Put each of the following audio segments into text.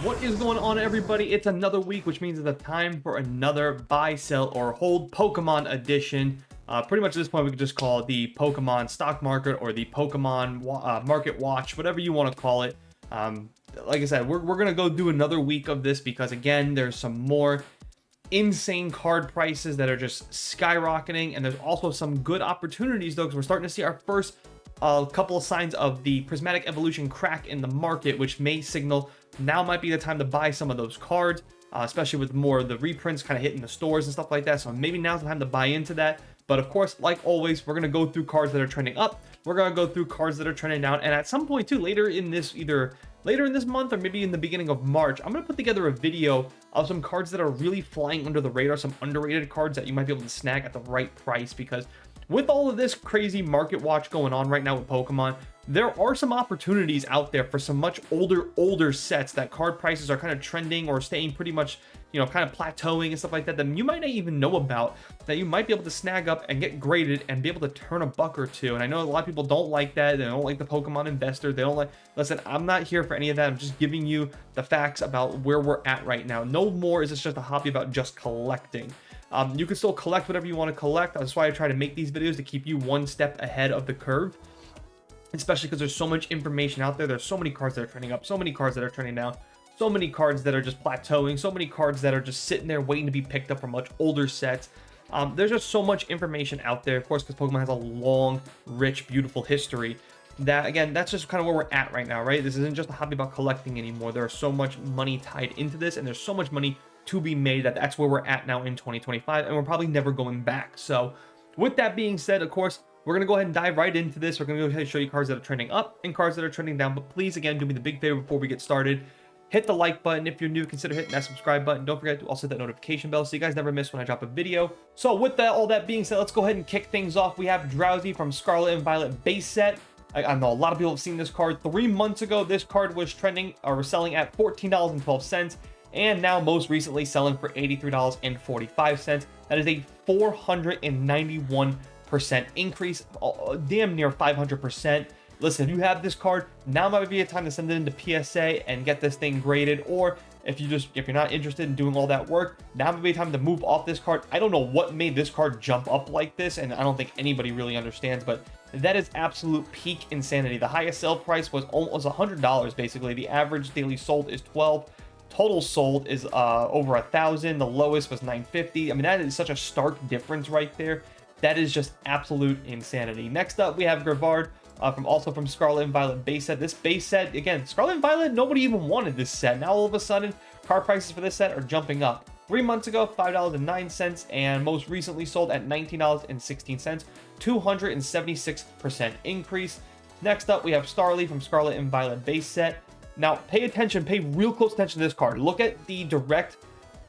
What is going on, everybody? It's another week, which means it's the time for another buy, sell, or hold Pokemon edition. Pretty much at this point, we could just call it the Pokemon stock market or the Pokemon market watch, whatever you want to call it. Like I said, we're going to go do another week of this because, again, there's some more insane card prices that are just skyrocketing. And there's also some good opportunities, though, because we're starting to see our first couple of signs of the Prismatic Evolution crack in the market, which may signal now might be the time to buy some of those cards, especially with more of the reprints kind of hitting the stores and stuff like that. So maybe now's the time to buy into that. But of course, like always, we're going to go through cards that are trending up. We're going to go through cards that are trending down. And at some point too, later in this, either later in this month or maybe in the beginning of March, I'm going to put together a video of some cards that are really flying under the radar, some underrated cards that you might be able to snag at the right price. Because with all of this crazy market watch going on right now with Pokemon, there are some opportunities out there for some much older sets that card prices are kind of trending or staying pretty much, kind of plateauing and stuff like that you might not even know about, that you might be able to snag up and get graded and be able to turn a buck or two. And I know a lot of people don't like that. They don't like the Pokemon investor. They don't like, listen, I'm not here for any of that. I'm just giving you the facts about where we're at right now. No more is this just a hobby about just collecting. You can still collect whatever you want to collect. That's why I try to make these videos, to keep you one step ahead of the curve, especially because there's so much information out there. There's so many cards that are trending up, so many cards that are trending down, so many cards that are just plateauing, so many cards that are just sitting there waiting to be picked up from much older sets. There's just so much information out there, of course, because Pokemon has a long, rich, beautiful history. That, again, that's just kind of where we're at right now, right? This isn't just a hobby about collecting anymore. There's so much money tied into this, and there's so much money to be made that that's where we're at now in 2025, and we're probably never going back. So with that being said, of course, we're going to go ahead and dive right into this. We're going to go ahead and show you cards that are trending up and cards that are trending down. But please, again, do me the big favor before we get started. Hit the like button. If you're new, consider hitting that subscribe button. Don't forget to also hit that notification bell so you guys never miss when I drop a video. So with that, all that being said, let's go ahead and kick things off. We have Drowsy from Scarlet and Violet base set. I know a lot of people have seen this card. 3 months ago, this card was trending or selling at $14.12. And now most recently selling for $83.45. That is a 491% increase, damn near 500%. Listen, if you have this card, now might be a time to send it into PSA and get this thing graded. Or if you're not interested in doing all that work, now might be a time to move off this card. I don't know what made this card jump up like this, and I don't think anybody really understands, but that is absolute peak insanity. The highest sale price was almost $100 basically. The average daily sold is 12. Total sold is over 1,000. The lowest was 950. I mean, that is such a stark difference right there. That is just absolute insanity. Next up, we have Grevard from Scarlet and Violet base set. This base set, again, Scarlet and Violet, nobody even wanted this set. Now all of a sudden, card prices for this set are jumping up. 3 months ago, $5.09, and most recently sold at $19.16. 276% increase. Next up, we have Starly from Scarlet and Violet base set. Now, pay attention, pay real close attention to this card. Look at the direct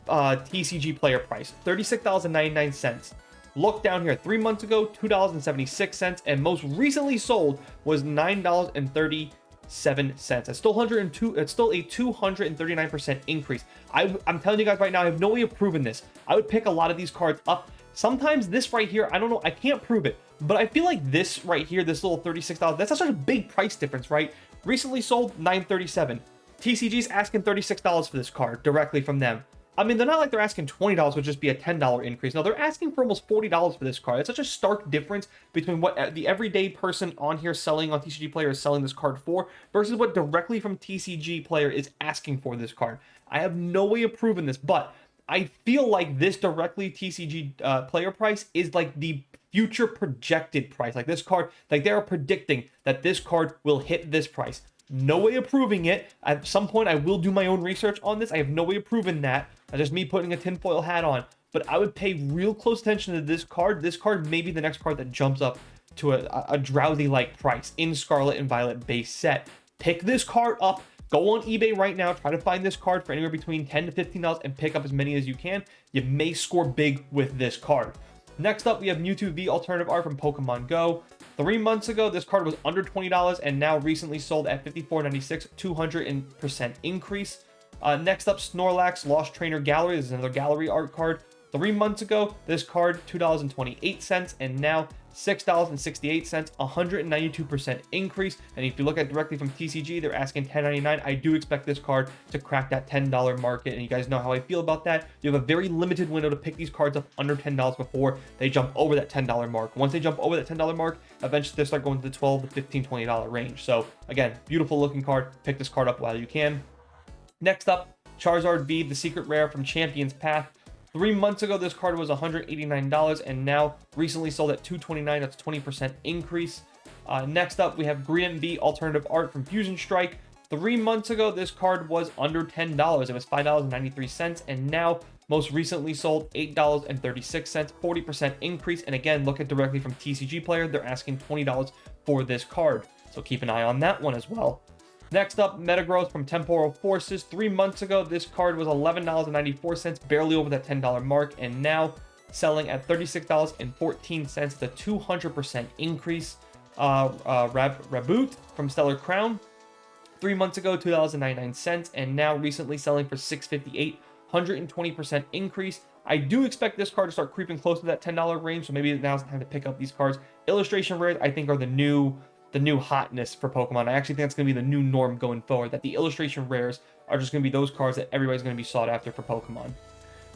TCG player price, $36.99. Look down here, 3 months ago, $2.76, and most recently sold was $9.37. It's still it's still a 239% increase. I'm telling you guys right now, I have no way of proving this. I would pick a lot of these cards up. Sometimes this right here, I don't know, I can't prove it, but I feel like this right here, this little $36, that's such a big price difference, right? Recently sold $9.37. TCG's asking $36 for this card directly from them. I mean, they're not like they're asking $20, would just be a $10 increase. No, they're asking for almost $40 for this card. It's such a stark difference between what the everyday person on here selling on TCG Player is selling this card for versus what directly from TCG Player is asking for this card. I have no way of proving this, but I feel like this directly TCG player price is like the future projected price. Like this card, like they're predicting that this card will hit this price. No way of proving it. At some point, I will do my own research on this. I have no way of proving that. That's just me putting a tinfoil hat on. But I would pay real close attention to this card. This card may be the next card that jumps up to a Drowsy-like price in Scarlet and Violet base set. Pick this card up. Go on eBay right now. Try to find this card for anywhere between $10 to $15 and pick up as many as you can. You may score big with this card. Next up, we have Mewtwo V Alternative Art from Pokemon Go. 3 months ago, this card was under $20 and now recently sold at $54.96, 200% increase. Next up, Snorlax Lost Trainer Gallery. This is another gallery art card. 3 months ago, this card $2.28 and now $6.68, 192% increase. And if you look at directly from TCG, they're asking $10.99. I do expect this card to crack that $10 market, and you guys know how I feel about that. You have a very limited window to pick these cards up under $10 before they jump over that $10 mark. Once they jump over that $10 mark, eventually they start going to the $12 to $15, $20 range. So again, beautiful looking card. Pick this card up while you can. Next up, Charizard V, the secret rare from Champions Path. 3 months ago, this card was $189, and now recently sold at $229. That's a 20% increase. Next up, we have Granby Alternative Art from Fusion Strike. 3 months ago, this card was under $10. It was $5.93, and now most recently sold $8.36, 40% increase. And again, look at directly from TCG Player. They're asking $20 for this card, so keep an eye on that one as well. Next up, Metagross from Temporal Forces. 3 months ago, this card was $11.94, barely over that $10 mark, and now selling at $36.14. It's a 200% increase. Raboot from Stellar Crown. 3 months ago, $2.99, and now recently selling for $6.58, 120% increase. I do expect this card to start creeping close to that $10 range, so maybe now's the time to pick up these cards. Illustration rares, I think, are the new hotness for Pokemon. I actually think that's going to be the new norm going forward, that the illustration rares are just going to be those cards that everybody's going to be sought after for Pokemon.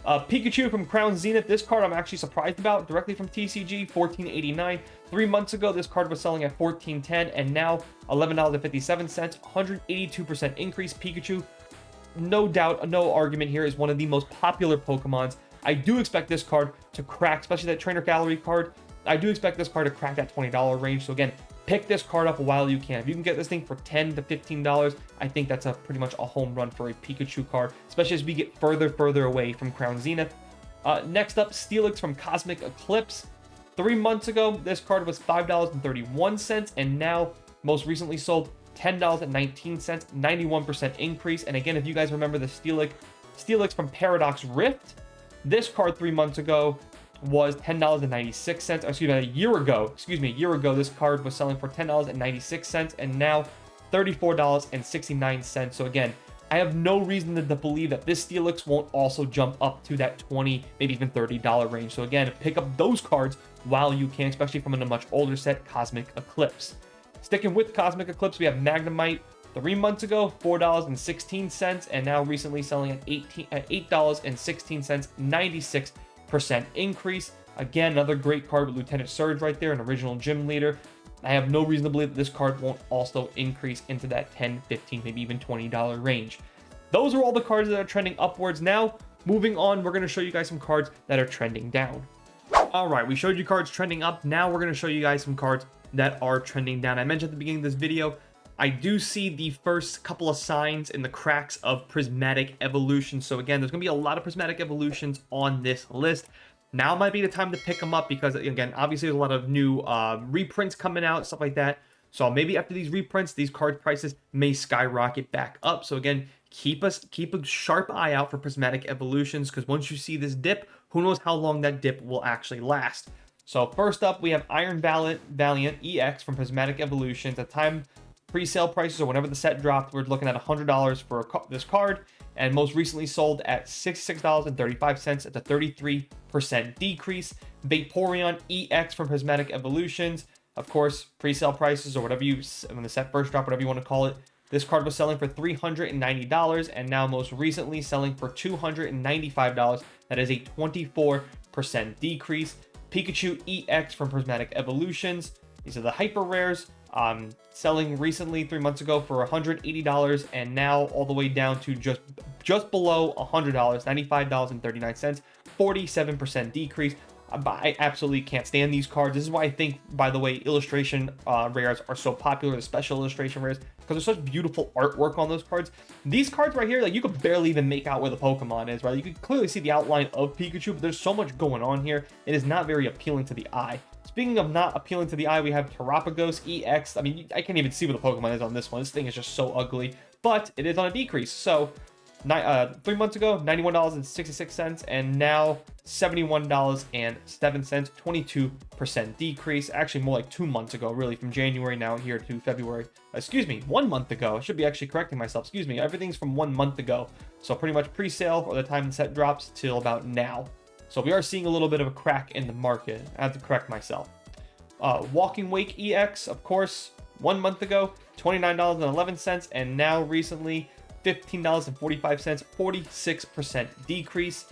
Pikachu from Crown Zenith. This card I'm actually surprised about, directly from TCG, $14.89. 3 months ago, this card was selling at $14.10, and now $11.57, 182% increase. Pikachu, no doubt, no argument here, is one of the most popular Pokemons. I do expect this card to crack, especially that Trainer Gallery card. I do expect this card to crack that $20 range. So again, pick this card up while you can. If you can get this thing for $10 to $15, I think that's pretty much a home run for a Pikachu card, especially as we get further away from Crown Zenith. Next up, Steelix from Cosmic Eclipse. 3 months ago, this card was $5.31, and now most recently sold $10.19, 91% increase. And again, if you guys remember the Steelix from Paradox Rift, this card 3 months ago was $10.96. Excuse me, a year ago, this card was selling for $10.96, and now $34.69. So again, I have no reason to believe that this Steelix won't also jump up to that $20, maybe even $30 range. So again, pick up those cards while you can, especially from a much older set, Cosmic Eclipse. Sticking with Cosmic Eclipse, we have Magnemite. 3 months ago, $4.16, and now recently selling at $8.16, 96% increase. Again, another great card with Lieutenant Surge right there, an original gym leader. I have no reason to believe that this card won't also increase into that $10, $15, maybe even $20 range. Those are all the cards that are trending upwards. Now, moving on, we're going to show you guys some cards that are trending down. All right, we showed you cards trending up. Now we're going to show you guys some cards that are trending down. I mentioned at the beginning of this video, I do see the first couple of signs in the cracks of Prismatic Evolution. So again, there's going to be a lot of Prismatic Evolutions on this list. Now might be the time to pick them up because, again, obviously there's a lot of new reprints coming out, stuff like that. So maybe after these reprints, these card prices may skyrocket back up. So again, keep a sharp eye out for Prismatic Evolutions, because once you see this dip, who knows how long that dip will actually last. So first up, we have Iron Valiant EX from Prismatic Evolutions. At the time pre-sale prices, or whenever the set dropped, we're looking at $100 for this card, and most recently sold at $66.35. It's a 33% decrease. Vaporeon EX from Prismatic Evolutions, of course, pre-sale prices, or whatever when the set first dropped, whatever you want to call it. This card was selling for $390, and now most recently selling for $295. That is a 24% decrease. Pikachu EX from Prismatic Evolutions. These are the hyper rares. Selling recently 3 months ago for $180, and now all the way down to just below $100, $95.39, 47% decrease. I absolutely can't stand these cards. This is why I think, by the way, illustration rares are so popular, the special illustration rares, because there's such beautiful artwork on those cards. These cards right here, like, you could barely even make out where the Pokemon is, right? You can clearly see the outline of Pikachu, but there's so much going on here. It is not very appealing to the eye. Speaking of not appealing to the eye, we have Terapagos EX. I mean, I can't even see what the Pokemon is on this one. This thing is just so ugly, but it is on a decrease. So 3 months ago, $91.66, and now $71.07, 22% decrease. Actually, more like 2 months ago, really, from January now here to February. Excuse me, 1 month ago. I should be actually correcting myself. Excuse me, everything's from 1 month ago. So pretty much pre-sale, or the time the set drops, till about now. So we are seeing a little bit of a crack in the market. I have to correct myself. Walking Wake EX, of course, 1 month ago, $29.11, and now recently, $15.45, 46% decrease.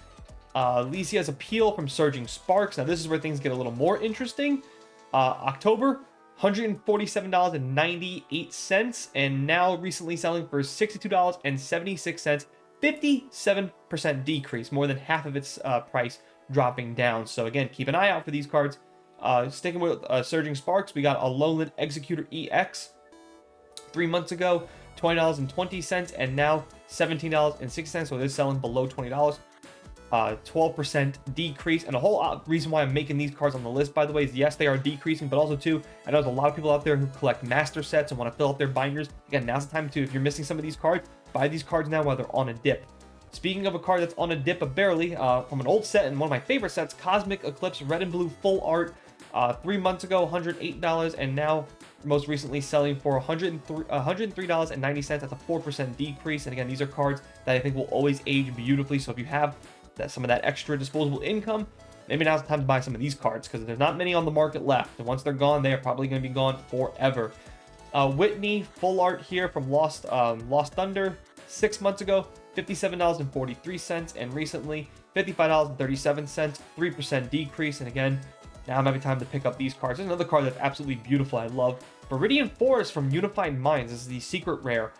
Lysia's Appeal from Surging Sparks. Now, this is where things get a little more interesting. October, $147.98, and now recently selling for $62.76, 57% decrease, more than half of its price dropping down. So again, keep an eye out for these cards. Sticking with Surging Sparks, we got Alolan Executor EX 3 months ago, $20.20, and now $17.60, so it is selling below $20. 12% decrease. And the whole reason why I'm making these cards on the list, by the way, is yes, they are decreasing, but also too, I know there's a lot of people out there who collect master sets and want to fill out their binders. Again, now's the time to, if you're missing some of these cards, buy these cards now while they're on a dip. Speaking of a card that's on a dip, but barely, from an old set and one of my favorite sets, Cosmic Eclipse Red and Blue Full Art, 3 months ago, $108, and now most recently selling for $103.90. That's a 4% decrease. And again, these are cards that I think will always age beautifully. So if you have some of that extra disposable income, maybe now's the time to buy some of these cards, because there's not many on the market left. And once they're gone, they are probably going to be gone forever. Whitney Full Art here from Lost Thunder, 6 months ago, $57.43, and recently $55.37, 3% decrease. And again, now might be time to pick up these cards. There's another card that's absolutely beautiful, I love. Viridian Forest from Unified Minds. This is the secret rare.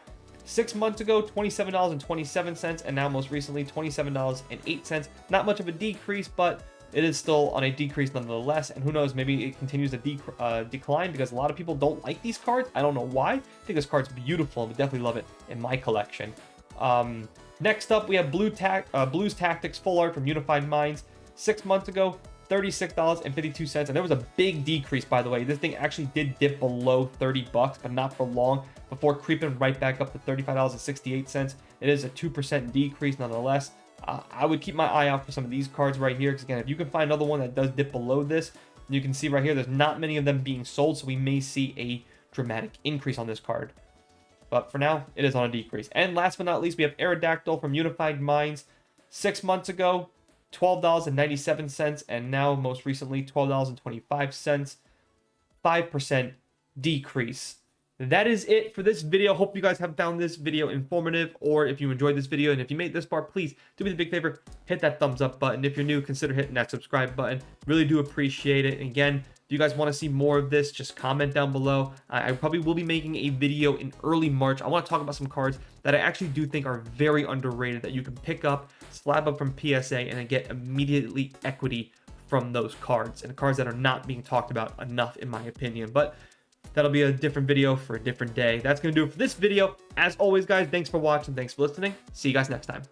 6 months ago, $27.27, and now most recently, $27.08. Not much of a decrease, but it is still on a decrease nonetheless. And who knows, maybe it continues to decline, because a lot of people don't like these cards. I don't know why. I think this card's beautiful and would definitely love it in my collection. Next up, we have Blues Tactics Full Art from Unified Minds. 6 months ago, $36.52, and there was a big decrease, by the way. This thing actually did dip below $30, but not for long, before creeping right back up to $35.68. It is a 2% decrease nonetheless. I would keep my eye out for some of these cards right here, because again, if you can find another one that does dip below this, you can see right here, there's not many of them being sold, so we may see a dramatic increase on this card. But for now, it is on a decrease. And last but not least, we have Aerodactyl from Unified Minds. 6 months ago, $12.97, and now most recently $12.25, 5% decrease. That is it for this video. Hope you guys have found this video informative, or if you enjoyed this video, and if you made this far, please do me the big favor, hit that thumbs up button. If you're new, consider hitting that subscribe button. Really do appreciate it. Again, if you guys want to see more of this, just comment down below. I probably will be making a video in early March. I want to talk about some cards that I actually do think are very underrated, that you can pick up, slab up from PSA, and then get immediately equity from those cards, and cards that are not being talked about enough, in my opinion. But that'll be a different video for a different day. That's going to do it for this video. As always, guys, thanks for watching. Thanks for listening. See you guys next time.